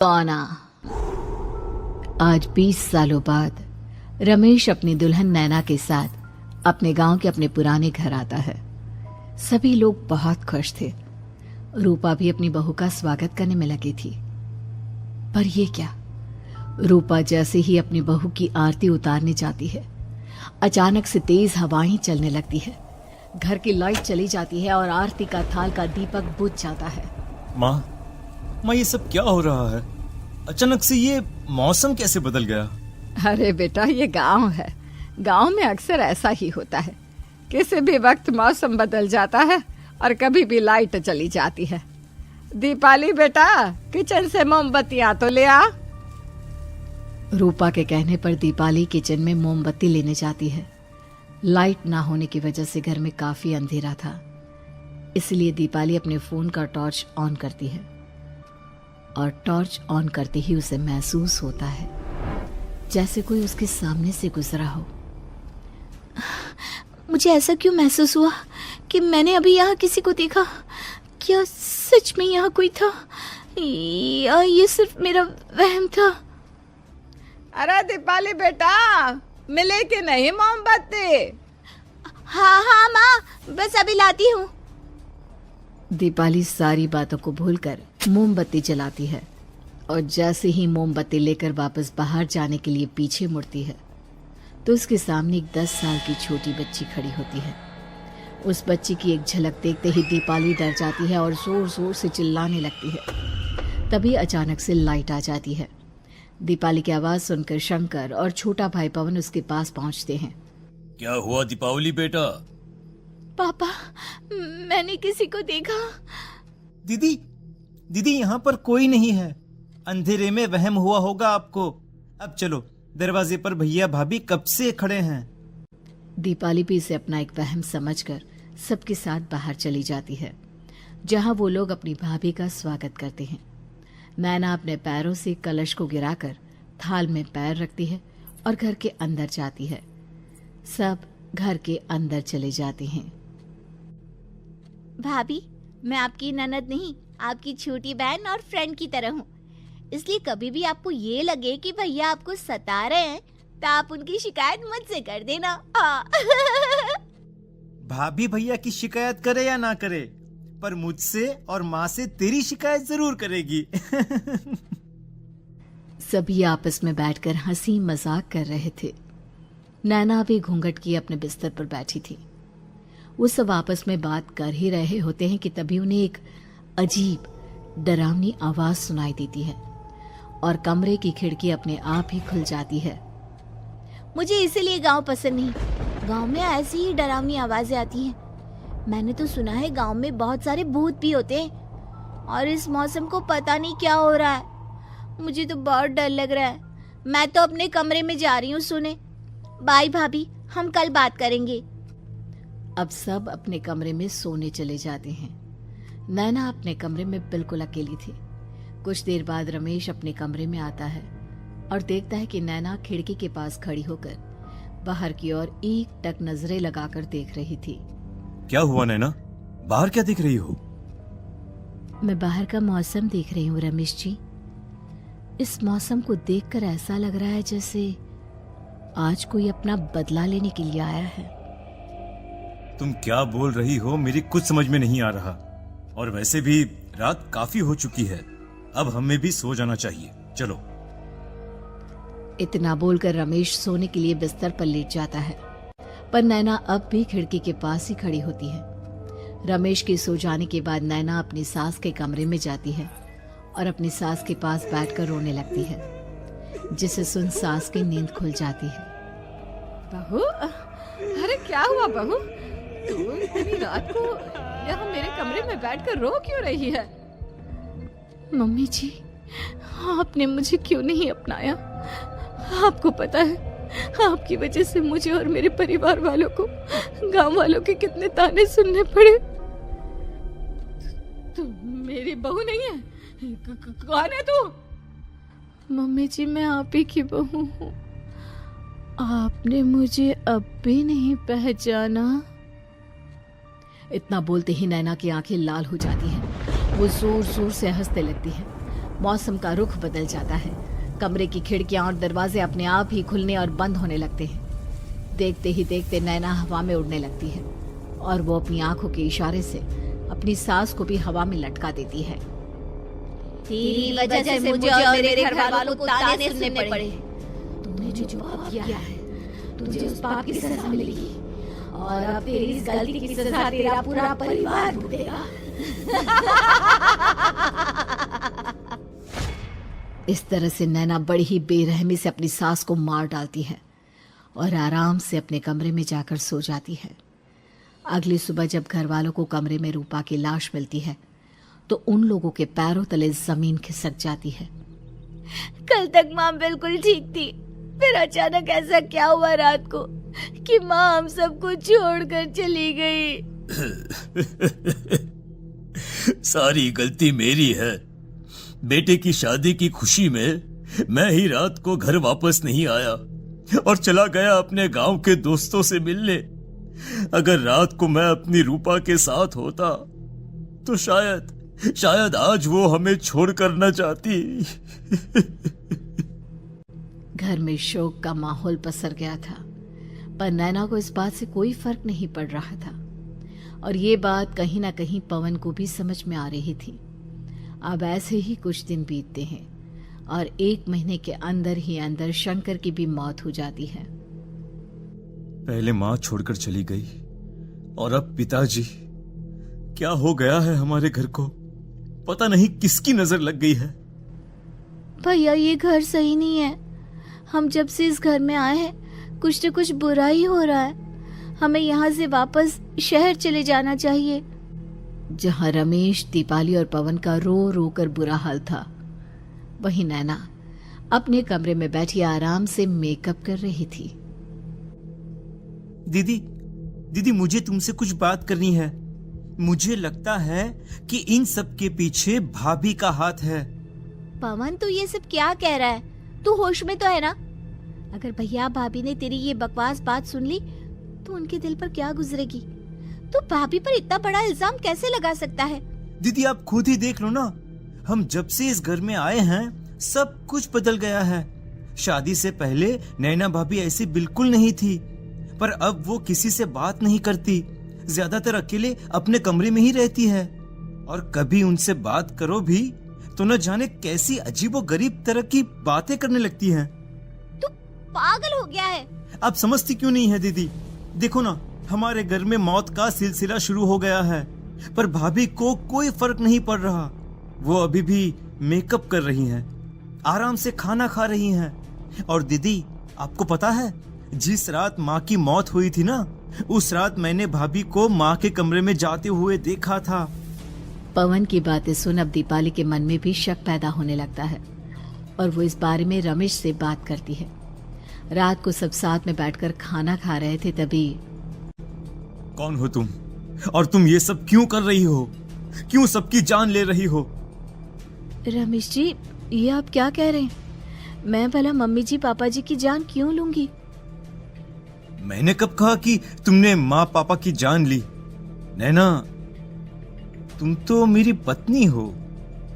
कौना। आज 20 सालों बाद रमेश अपनी दुल्हन नैना के साथ अपने गांव के अपने पुराने घर आता है। सभी लोग बहुत खुश थे। रूपा भी अपनी बहू का स्वागत करने में लगी थी। पर ये क्या, रूपा जैसे ही अपनी बहू की आरती उतारने जाती है, अचानक से तेज हवाएं चलने लगती है। घर की लाइट चली जाती है और आरती का थाल का दीपक बुझ जाता है। माँ, ये सब क्या हो रहा है? अचानक से ये मौसम कैसे बदल गया? अरे बेटा, ये गांव है। गांव में अक्सर ऐसा ही होता है। किसी भी वक्त मौसम बदल जाता है और कभी भी लाइट चली जाती है। दीपाली बेटा, किचन से मोमबत्तियां तो ले आ। रूपा के कहने पर दीपाली किचन में मोमबत्ती लेने जाती है। लाइट ना होने की वजह से घर में काफी अंधेरा था, इसलिए दीपाली अपने फोन का टॉर्च ऑन करती है और टॉर्च ऑन करते ही उसे महसूस होता है जैसे कोई उसके सामने से गुजरा हो। मुझे ऐसा क्यों महसूस हुआ कि मैंने अभी यहाँ किसी को देखा? क्या सच में यहाँ कोई था या ये सिर्फ मेरा वहम था? अरे दीपाली बेटा, मिले कि नहीं मोमबत्ती? हाँ माँ, बस अभी लाती हूँ। दीपाली सारी बातों को भूलकर मोमबत्ती जलाती है और जैसे ही मोमबत्ती लेकर वापस बाहर जाने के लिए पीछे मुड़ती है तो उसके सामने एक 10 साल की छोटी बच्ची खड़ी होती है। उस बच्ची की एक झलक देखते ही दीपाली डर जाती है और जोर जोर से चिल्लाने लगती है। तभी अचानक से लाइट आ जाती है। दीपाली की आवाज सुनकर शंकर और छोटा भाई पवन उसके पास पहुंचते हैं। क्या हुआ दीपावली बेटा? पापा, मैंने किसी को देखा। दीदी यहाँ पर कोई नहीं है। अंधेरे में वहम हुआ होगा आपको। अब चलो, दरवाजे पर भैया भाभी कब से खड़े हैं। दीपाली भी इसे अपना एक वहम समझकर सबके साथ बाहर चली जाती है, जहां वो लोग अपनी भाभी का स्वागत करते हैं। नैना अपने पैरों से कलश को गिराकर थाल में पैर रखती है और घर के अंदर जाती है। सब घर के अंदर चले जाते हैं। भाभी, मैं आपकी ननद नहीं, आपकी छोटी बहन और फ्रेंड की तरह हूँ। इसलिए कभी भी आपको ये लगे कि भैया आपको सता रहे हैं तो आप उनकी शिकायत मुझसे कर देना। भाभी भैया की शिकायत करे या ना करे, पर मुझसे और माँ से तेरी शिकायत जरूर करेगी। सभी आपस में बैठकर हंसी मजाक कर रहे थे। नैना भी घूंघट किए अपने बिस्तर पर बैठी थी। वो सब आपस में बात कर ही रहे होते हैं कि तभी उन्हें एक अजीब डरावनी आवाज सुनाई देती है और कमरे की खिड़की अपने आप ही खुल जाती है। मुझे इसीलिए गांव पसंद नहीं। गांव में ऐसी ही डरावनी आवाजें आती हैं। मैंने तो सुना है गांव में बहुत सारे भूत भी होते हैं और इस मौसम को पता नहीं क्या हो रहा है। मुझे तो बहुत डर लग रहा है। मैं तो अपने कमरे में जा रही हूँ सोने। बाय भाभी, हम कल बात करेंगे। अब सब अपने कमरे में सोने चले जाते हैं। नैना अपने कमरे में बिल्कुल अकेली थी। कुछ देर बाद रमेश अपने कमरे में आता है और देखता है कि नैना खिड़की के पास खड़ी होकर बाहर की ओर एक टक नजरें लगाकर देख रही थी। क्या हुआ नैना? बाहर क्या देख रही हो? मैं बाहर का मौसम देख रही हूँ रमेश जी। इस मौसम को देखकर ऐसा लग रहा है जैसे आज कोई अपना बदला लेने के लिए आया है। तुम क्या बोल रही हो? मेरी कुछ समझ में नहीं आ रहा। और वैसे भी रात काफी हो चुकी है, अब हमें भी सो जाना चाहिए। चलो। इतना बोलकर रमेश सोने के लिए बिस्तर पर लेट जाता है, पर नैना अब भी खिड़की के पास ही खड़ी होती है। रमेश के सो जाने के बाद नैना अपनी सास के कमरे में जाती है और अपनी सास के पास बैठकर रोने लगती है, जिसे सुन सास की नींद खुल जाती है। बहू, अरे क्या हुआ बहू? तू इतनी रात को यहाँ मेरे कमरे में बैठकर रो क्यों रही है? मम्मी जी, आपने मुझे क्यों नहीं अपनाया? आपको पता है, आपकी वजह से मुझे और मेरे परिवार वालों को गांव वालों के कितने ताने सुनने पड़े। तू मेरी बहू नहीं है? कौन है तू? मम्मी जी, मैं आप ही की बहू हूँ। आपने मुझे अब भी नहीं पहचाना? इतना बोलते ही नैना की आंखें लाल हो जाती हैं। वो जोर जोर से हंसने लगती है। मौसम का रुख बदल जाता है। कमरे की खिड़कियां और दरवाजे अपने आप ही खुलने और बंद होने लगते हैं। देखते ही देखते नैना हवा में उड़ने लगती है और वो अपनी आंखों के इशारे से अपनी सास को भी हवा में लटका देती है। तेरी वजह से मुझे और मेरे घर वालों को ताने सुनने पड़े। तूने जो पाप किया है, तुझे उस पाप की सजा मिलेगी और अब तेरी इस गलती की सजा तेरा पूरा परिवार भुगतेगा। इस तरह से नैना बड़ी ही बेरहमी से अपनी सास को मार डालती है और आराम से अपने कमरे में जाकर सो जाती है। अगली सुबह जब घर वालों को कमरे में रूपा की लाश मिलती है तो उन लोगों के पैरों तले जमीन खिसक जाती है। कल तक माँ बिल्कुल ठीक थी, फिर अचानक ऐसा क्या हुआ रात को कि माँ हम सबको छोड़कर चली गई। सारी गलती मेरी है। बेटे की शादी की खुशी में मैं ही रात को घर वापस नहीं आया और चला गया अपने गांव के दोस्तों से मिलने। अगर रात को मैं अपनी रूपा के साथ होता तो शायद आज वो हमें छोड़कर न जाती। घर में शोक का माहौल पसर गया था, पर नैना को इस बात से कोई फर्क नहीं पड़ रहा था और ये बात कहीं ना कहीं पवन को भी समझ में आ रही थी। अब ऐसे ही कुछ दिन बीतते हैं और 1 महीने के अंदर ही अंदर शंकर की भी मौत हो जाती है। पहले माँ छोड़कर चली गई और अब पिताजी। क्या हो गया है हमारे घर को? पता नहीं किसकी नजर लग गई है। भैया ये घर सही नहीं है। हम जब से इस घर में आए हैं कुछ न कुछ बुरा ही हो रहा है। हमें यहाँ से वापस शहर चले जाना चाहिए। जहाँ रमेश, दीपाली और पवन का रो रो कर बुरा हाल था, वहीं नैना अपने कमरे में बैठी आराम से मेकअप कर रही थी। दीदी मुझे तुमसे कुछ बात करनी है। मुझे लगता है कि इन सब के पीछे भाभी का हाथ है। पवन तू ये सब क्या कह रहा है? तू होश में तो है ना? अगर भैया भाभी ने तेरी ये बकवास बात सुन ली तो उनके दिल पर क्या गुजरेगी? तू भाभी पर इतना बड़ा इल्जाम कैसे लगा सकता है? दीदी आप खुद ही देख लो ना, हम जब से इस घर में आए हैं सब कुछ बदल गया है। शादी से पहले नैना भाभी ऐसी बिल्कुल नहीं थी, पर अब वो किसी से बात नहीं करती, ज्यादातर अकेले अपने कमरे में ही रहती है और कभी उनसे बात करो भी तो न जाने कैसी अजीबोगरीब तरह की बातें करने लगती हैं। तू पागल हो गया है? आप समझती क्यों नहीं है दीदी? देखो ना, हमारे घर में मौत का सिलसिला शुरू हो गया है, पर भाभी को कोई फर्क नहीं पड़ रहा। वो अभी भी मेकअप कर रही हैं, आराम से खाना खा रही हैं। और दीदी आपको पता है, जिस रात माँ की मौत हुई थी ना, उस रात मैंने भाभी को माँ के कमरे में जाते हुए देखा था। पवन की बातें सुन अब दीपाली के मन में भी शक पैदा होने लगता है और वो इस बारे में रमेश से बात करती है। रात को सब साथ में बैठकर खाना खा रहे थे, तभी कौन हो तुम और तुम ये सब क्यों कर रही हो? क्यों सबकी जान ले रही हो? रमेश जी, ये आप क्या कह रहे हैं? मैं भला मम्मी जी पापा जी की जान क्यों लूंगी? मैंने कब कहा कि तुमने माँ पापा की जान ली? नैना, तुम तो मेरी पत्नी हो,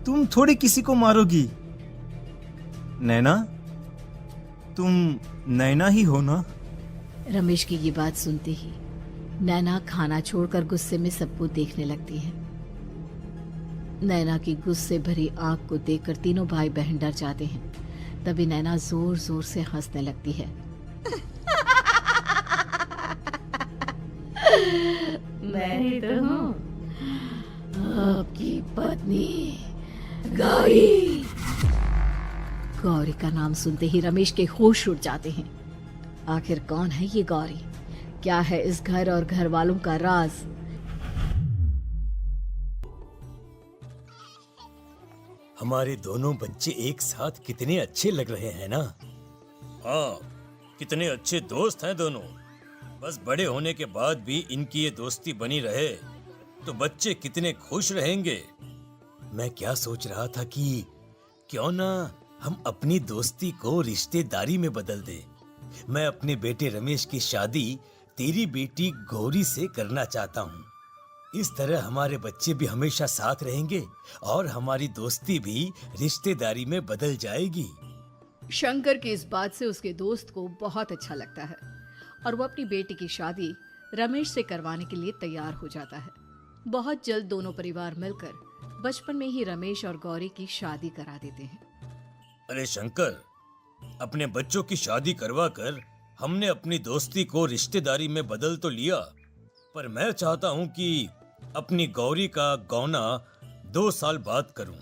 तुम थोड़ी किसी को मारोगी। नैना, तुम नैना ही हो ना? रमेश की ये बात सुनते ही नैना खाना छोड़कर गुस्से में सबको देखने लगती है। नैना की गुस्से भरी आंख को देखकर तीनों भाई बहन डर जाते हैं। तभी नैना जोर जोर से हंसने लगती है। मैं ही तो हूँ आपकी पत्नी गौरी। गौरी का नाम सुनते ही रमेश के होश उड़ जाते हैं। आखिर कौन है ये गौरी? क्या है इस घर और घर वालों का राज? हमारे दोनों बच्चे एक साथ कितने अच्छे लग रहे हैं ना? हाँ, कितने अच्छे दोस्त हैं दोनों। बस बड़े होने के बाद भी इनकी ये दोस्ती बनी रहे तो बच्चे कितने खुश रहेंगे। मैं क्या सोच रहा था कि क्यों ना हम अपनी दोस्ती को रिश्तेदारी में बदल दें। मैं अपने बेटे रमेश की शादी तेरी बेटी गौरी से करना चाहता हूँ। इस तरह हमारे बच्चे भी हमेशा साथ रहेंगे और हमारी दोस्ती भी रिश्तेदारी में बदल जाएगी। शंकर की इस बात से उसके दोस्त को बहुत अच्छा लगता है और वो अपनी बेटी की शादी रमेश से करवाने के लिए तैयार हो जाता है। बहुत जल्द दोनों परिवार मिलकर बचपन में ही रमेश और गौरी की शादी करा देते हैं। अरे शंकर, अपने बच्चों की शादी करवा कर हमने अपनी दोस्ती को रिश्तेदारी में बदल तो लिया, पर मैं चाहता हूं कि अपनी गौरी का गौना 2 साल बाद करूं,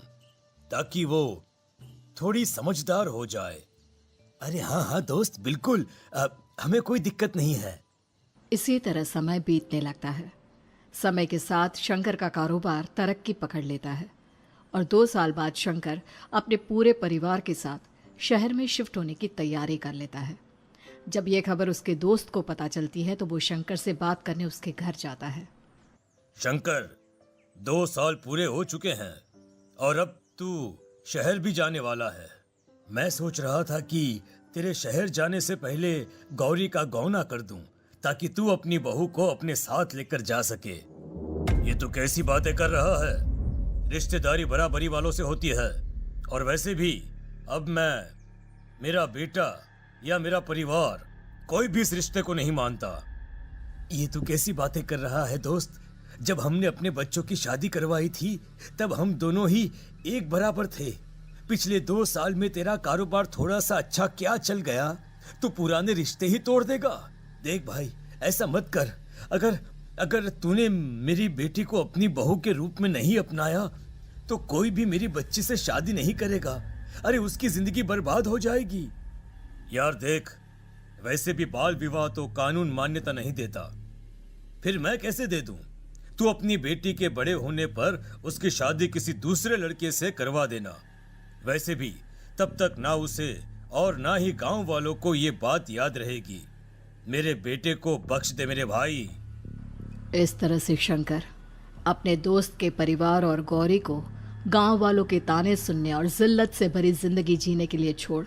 ताकि वो थोड़ी समझदार हो जाए। अरे हाँ हाँ दोस्त, बिल्कुल, हमें कोई दिक्कत नहीं है। इसी तरह समय बीतने लगता है। समय के साथ शंकर का कारोबार तरक्की पकड़ लेता है और 2 साल बाद शंकर अपने पूरे परिवार के साथ शहर में शिफ्ट होने की तैयारी कर लेता है। जब यह खबर उसके दोस्त को पता चलती है तो वो शंकर से बात करने उसके घर जाता है। शंकर, 2 साल पूरे हो चुके हैं और अब तू शहर भी जाने वाला है। मैं सोच रहा था कि तेरे शहर जाने से पहले गौरी का गौना कर दूं, ताकि तू अपनी बहू को अपने साथ लेकर जा सके। ये तू कैसी बातें कर रहा है? रिश्तेदारी बराबरी वालों से होती है, और वैसे भी अब मेरा बेटा या मेरा परिवार कोई भी इस रिश्ते को नहीं मानता। ये तू कैसी बातें कर रहा है दोस्त? जब हमने अपने बच्चों की शादी करवाई थी तब हम दोनों ही एक बराबर थे। पिछले 2 साल में तेरा कारोबार थोड़ा सा अच्छा क्या चल गया तो पुराने रिश्ते ही तोड़ देगा। देख भाई, ऐसा मत कर। अगर तूने मेरी बेटी को अपनी बहू के रूप में नहीं अपनाया तो कोई भी मेरी बच्ची से शादी नहीं करेगा। अरे उसकी जिंदगी बर्बाद हो जाएगी। यार देख, वैसे भी बाल विवाह तो कानून मान्यता नहीं देता, फिर मैं कैसे दे दूं? तू अपनी बेटी के बड़े होने पर उसकी शादी किसी दूसरे लड़के से करवा देना। वैसे भी तब तक ना उसे और ना ही गांव वालों को ये बात याद रहेगी। मेरे बेटे को बख्श दे मेरे भाई। इस तरह से शंकर अपने दोस्त के परिवार और गौरी को गांव वालों के ताने सुनने और जिल्लत से भरी जिंदगी जीने के लिए छोड़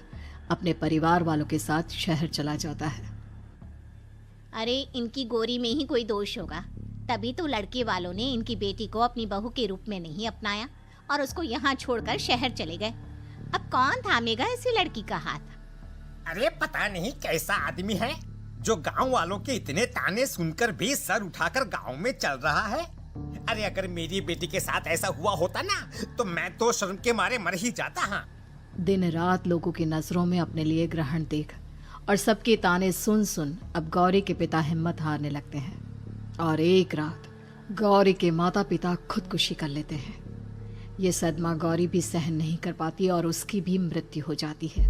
अपने परिवार वालों के साथ शहर चला जाता है। अरे इनकी गोरी में ही कोई दोष होगा, तभी तो लड़के वालों ने इनकी बेटी को अपनी बहू के रूप में नहीं अपनाया और उसको यहाँ छोड़कर शहर चले गए। अब कौन थामेगा ऐसी लड़की का हाथ? अरे पता नहीं कैसा आदमी है जो गांव वालों के इतने ताने सुनकर भी सर उठाकर गांव में चल रहा है। अरे अगर मेरी बेटी के साथ ऐसा हुआ होता ना तो मैं तो शर्म के मारे मर ही जाता। हाँ, दिन रात लोगों की नजरों में अपने लिए ग्रहण देख और सबके ताने सुन सुन अब गौरी के पिता हिम्मत हारने लगते हैं और एक रात गौरी के माता पिता खुदकुशी कर लेते हैं। ये सदमा गौरी भी सहन नहीं कर पाती और उसकी भी मृत्यु हो जाती है।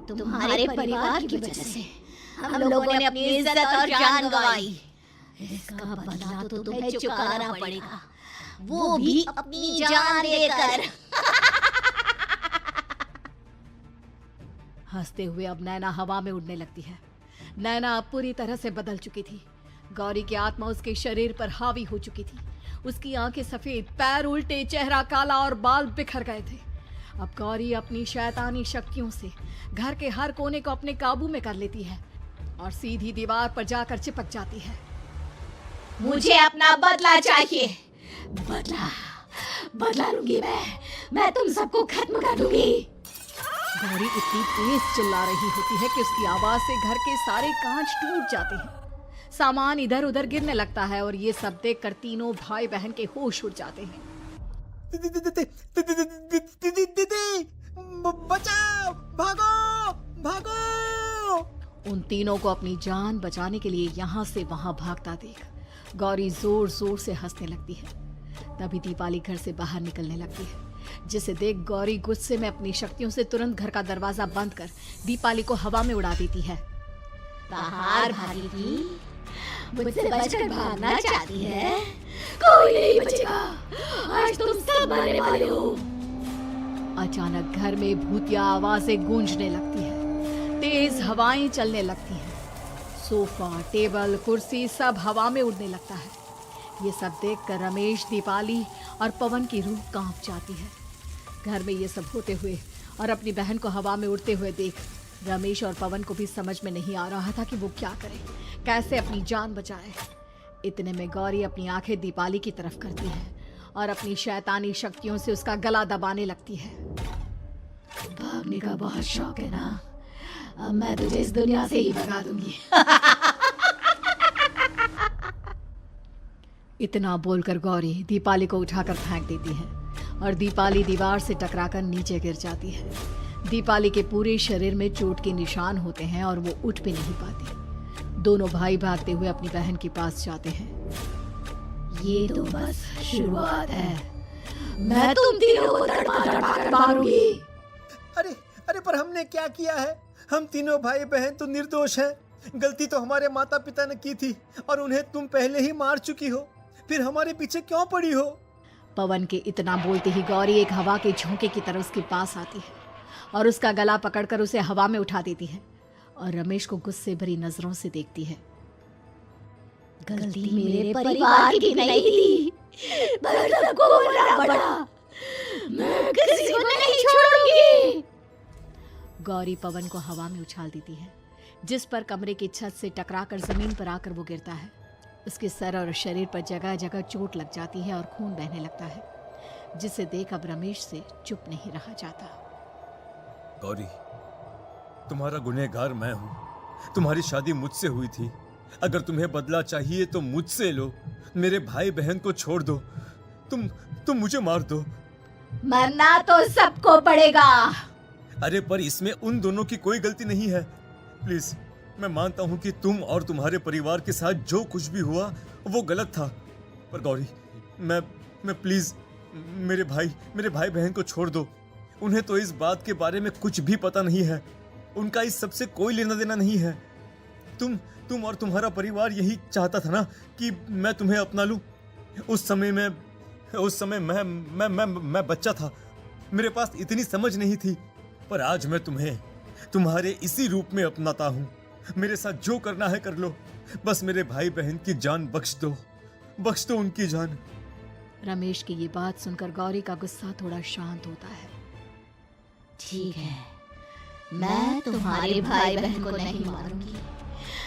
तुम्हारे परिवार की वजह से हम लोगों ने अपनी इज्जत और जान गंवाई। इसका बदला तो तुम्हें चुकाना पड़ेगा, वो भी अपनी जान देकर। हंसते हुए अब नैना हवा में उड़ने लगती है। नैना अब पूरी तरह से बदल चुकी थी। गौरी की आत्मा उसके शरीर पर हावी हो चुकी थी। उसकी आंखें सफेद, पैर उल्टे, चेहरा काला और बाल बिखर गए थे। अब गौरी अपनी शैतानी शक्तियों से घर के हर कोने को अपने काबू में कर लेती है और सीधी दीवार पर जाकर चिपक जाती है। मुझे अपना बदला चाहिए। बदला लूंगी मैं तुम सबको खत्म कर दूंगी। गौरी इतनी तेज चिल्ला रही होती है कि उसकी आवाज से घर के सारे कांच टूट जाते हैं। सामान इधर उधर गिरने लगता है और ये सब देखकर तीनों भाई बहन के होश उड़ जाते हैं। बचाओ, भागो भागो। उन तीनों को अपनी जान बचाने के लिए यहाँ से वहां भागता देख गौरी जोर जोर से हंसने लगती है। तभी दीपाली घर से बाहर निकलने लगती है, जिसे देख गौरी गुस्से में अपनी शक्तियों से तुरंत घर का दरवाजा बंद कर दीपाली को हवा में उड़ा देती है। बाहर भागेगी, मुझसे बचकर भागना चाहती है? कोई नहीं बचेगा, आज तुम सब मरने वाले हो। अचानक घर में भूतिया आवाजें गूंजने लगती है, तेज हवाएं चलने लगती हैं। सोफा, टेबल, कुर्सी सब हवा में उड़ने लगता है। ये सब देखकर रमेश, दीपाली और पवन की रूह कांप जाती है। घर में ये सब होते हुए और अपनी बहन को हवा में उड़ते हुए देख रमेश और पवन को भी समझ में नहीं आ रहा था कि वो क्या करे, कैसे अपनी जान बचाए। इतने में गौरी अपनी आंखें दीपाली की तरफ करती है और अपनी शैतानी शक्तियों से उसका गला दबाने लगती है। भागने का बहुत शौक है ना, अब मैं तुझे इस दुनिया से ही भगा दूंगी। इतना बोलकर गौरी दीपाली को उठाकर फेंक देती है और दीपाली दीवार से टकराकर नीचे गिर जाती है। दीपाली के पूरे शरीर में चोट के निशान होते हैं और वो उठ भी नहीं पाती। दोनों भाई भागते हुए अपनी बहन के पास जाते हैं। ये तो बस शुरुआत है, मैं तुम तीनों को तड़पा कर मारूंगी। अरे अरे, पर हमने क्या किया है? हम तीनों भाई बहन तो निर्दोष हैं। गलती तो हमारे माता पिता ने की थी और उन्हें तुम पहले ही मार चुकी हो, फिर हमारे पीछे क्यों पड़ी हो? पवन के इतना बोलते ही गौरी एक हवा के झोंके की तरह उसके पास आती है और उसका गला पकड़कर उसे हवा में उठा देती है और रमेश को गुस्से भरी नजरों से देखती है। गलती मेरे परिवार की नहीं थी, पर सबको बोलना पड़ा। मैं किसी को नहीं छोड़ूंगी। गौरी पवन को हवा में उछाल देती है, जिस पर कमरे की छत से टकराकर जमीन पर आकर वो गिरता है। उसके सर और शरीर पर जगह जगह चोट लग जाती है और खून बहने लगता है, जिसे देख अब रमेश से चुप नहीं रहा जाता। गौरी, तुम्हारा गुनहगार मैं हूँ। तुम्हारी शादी मुझसे हुई थी। अगर तुम्हें बदला चाहिए तो मुझसे लो। मेरे भाई बहन को छोड़ दो। तुम मुझे मार दो। मरना तो सबको पड़ेगा। अरे पर इसमें उन दोनों की कोई गलती नहीं है। प्लीज, मैं मानता हूँ कि तुम और तुम्हारे परिवार के साथ जो कुछ भी हुआ वो गलत था, पर गौरी, मैं प्लीज मेरे भाई बहन को छोड़ दो। उन्हें तो इस बात के बारे में कुछ भी पता नहीं है। उनका इस सबसे कोई लेना देना नहीं है। तुम और तुम्हारा परिवार यही चाहता था ना कि मैं तुम्हें अपना लूं। उस समय मैं बच्चा था। मेरे पास इतनी समझ नहीं थी, पर आज मैं तुम्हें तुम्हारे इसी रूप में अपनाता हूं। मेरे साथ जो करना है कर लो, बस मेरे भाई बहन की जान बख्श दो उनकी जान। रमेश की ये बात सुनकर गौरी का गुस्सा थोड़ा शांत होता है। ठीक है, मैं तुम्हारे भाई बहन को नहीं मारूंगी,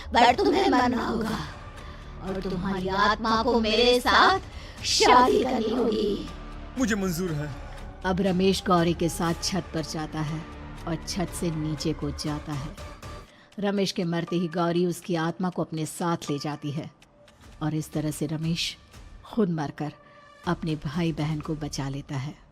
पर तुम्हें मरना होगा और तुम्हारी आत्मा को मेरे साथ शादी करनी होगी। मुझे मंजूर है। अब रमेश गौरी के साथ छत पर जाता है और छत से नीचे को जाता है। रमेश के मरते ही गौरी उसकी आत्मा को अपने साथ ले जाती है और इस तरह से रमेश खुद मरकर अपने भाई बहन को बचा लेता है।